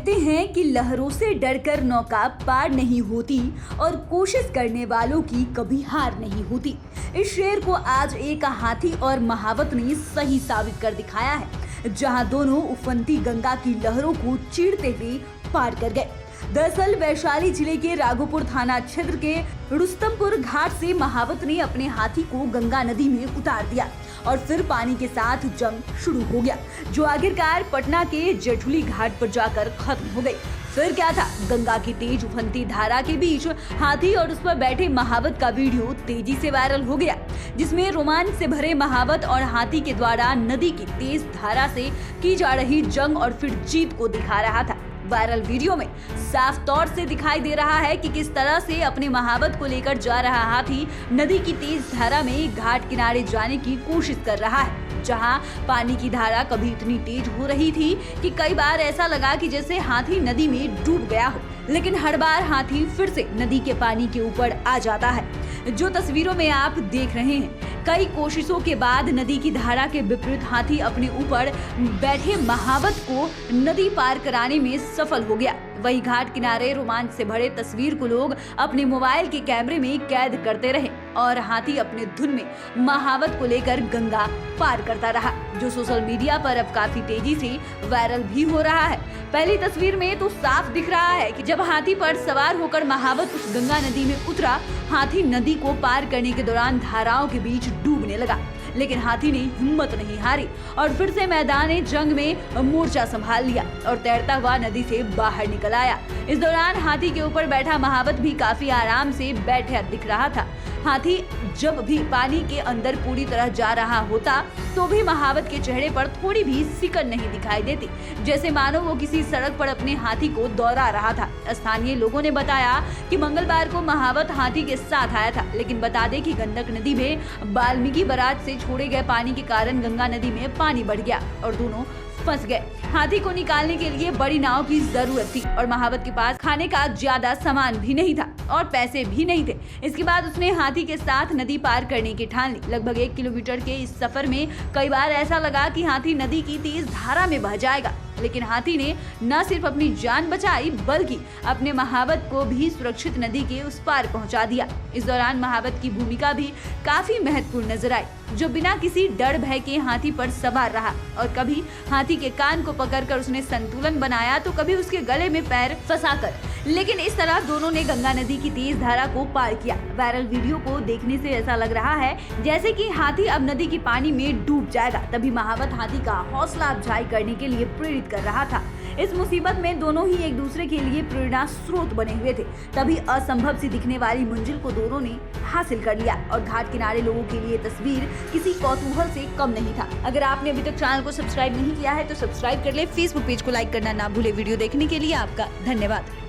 कहते हैं कि लहरों से डरकर नौका पार नहीं होती और कोशिश करने वालों की कभी हार नहीं होती। इस शेर को आज एक हाथी और महावत ने सही साबित कर दिखाया है, जहां दोनों उफनती गंगा की लहरों को चीरते हुए पार कर गए। दरअसल वैशाली जिले के राघोपुर थाना क्षेत्र के रुस्तमपुर घाट से महावत ने अपने हाथी को गंगा नदी में उतार दिया और फिर पानी के साथ जंग शुरू हो गया, जो आखिरकार पटना के जेठुली घाट पर जाकर खत्म हो गई। फिर क्या था, गंगा की तेज उफनती धारा के बीच हाथी और उस पर बैठे महावत का वीडियो तेजी से वायरल हो गया, जिसमें रोमांच से भरे महावत और हाथी के द्वारा नदी की तेज धारा से की जा रही जंग और फिर जीत को दिखा रहा था। वायरल वीडियो में साफ तौर से दिखाई दे रहा है कि किस तरह से अपने महावत को लेकर जा रहा हाथी नदी की तेज धारा में घाट किनारे जाने की कोशिश कर रहा है, जहां पानी की धारा कभी इतनी तेज हो रही थी कि कई बार ऐसा लगा कि जैसे हाथी नदी में डूब गया हो, लेकिन हर बार हाथी फिर से नदी के पानी के ऊपर आ जाता है। जो तस्वीरों में आप देख रहे हैं, कई कोशिशों के बाद नदी की धारा के विपरीत हाथी अपने ऊपर बैठे महावत को नदी पार कराने में सफल हो गया। वही घाट किनारे रोमांच से भरे तस्वीर को लोग अपने मोबाइल के कैमरे में कैद करते रहे और हाथी अपने धुन में महावत को लेकर गंगा पार करता रहा, जो सोशल मीडिया पर अब काफी तेजी से वायरल भी हो रहा है। पहली तस्वीर में तो साफ दिख रहा है कि जब हाथी पर सवार होकर महावत उस गंगा नदी में उतरा, हाथी नदी को पार करने के दौरान धाराओं के बीच डूबने लगा, लेकिन हाथी ने हिम्मत नहीं हारी और फिर से मैदान जंग में मोर्चा संभाल लिया और तैरता हुआ नदी से बाहर निकल आया। इस दौरान हाथी के ऊपर बैठा महावत भी काफी आराम से बैठा दिख रहा था। हाथी जब भी पानी के अंदर पूरी तरह जा रहा होता तो भी महावत के चेहरे पर थोड़ी भी सिकन नहीं दिखाई देती, जैसे मानो वो किसी सड़क पर अपने हाथी को दौड़ा रहा था। स्थानीय लोगों ने बताया कि मंगलवार को महावत हाथी के साथ आया था, लेकिन बता दें कि गंडक नदी में वाल्मीकि बराज से छोड़े गए पानी के कारण गंगा नदी में पानी बढ़ गया और दोनों फंस गए। हाथी को निकालने के लिए बड़ी नाव की जरूरत थी और महावत के पास खाने का ज्यादा सामान भी नहीं था और पैसे भी नहीं थे। इसके बाद उसने हाथी के साथ नदी पार करने की ठान ली। लगभग 1 किलोमीटर के इस सफर में कई बार ऐसा लगा कि हाथी नदी की तेज धारा में बह जाएगा, लेकिन हाथी ने न सिर्फ अपनी जान बचाई बल्कि अपने महावत को भी सुरक्षित नदी के उस पार पहुंचा दिया। इस दौरान महावत की भूमिका भी काफी महत्वपूर्ण नजर आई, जो बिना किसी डर भय के हाथी पर सवार रहा और कभी हाथी के कान को पकड़कर उसने संतुलन बनाया तो कभी उसके गले में पैर फंसाकर, लेकिन इस तरह दोनों ने गंगा नदी की तेज धारा को पार किया। वायरल वीडियो को देखने से ऐसा लग रहा है जैसे कि हाथी अब नदी के पानी में डूब जाएगा, तभी महावत हाथी का हौसला अफजाई करने के लिए प्रेरित कर रहा था। इस मुसीबत में दोनों ही एक दूसरे के लिए प्रेरणा स्रोत बने हुए थे, तभी असंभव सी दिखने वाली मंजिल को दोनों ने हासिल कर लिया और घाट किनारे लोगों के लिए तस्वीर किसी कौतूहल से कम नहीं था। अगर आपने अभी तक चैनल को सब्सक्राइब नहीं किया है तो सब्सक्राइब कर ले। फेसबुक पेज को लाइक करना ना भूले। वीडियो देखने के लिए आपका धन्यवाद।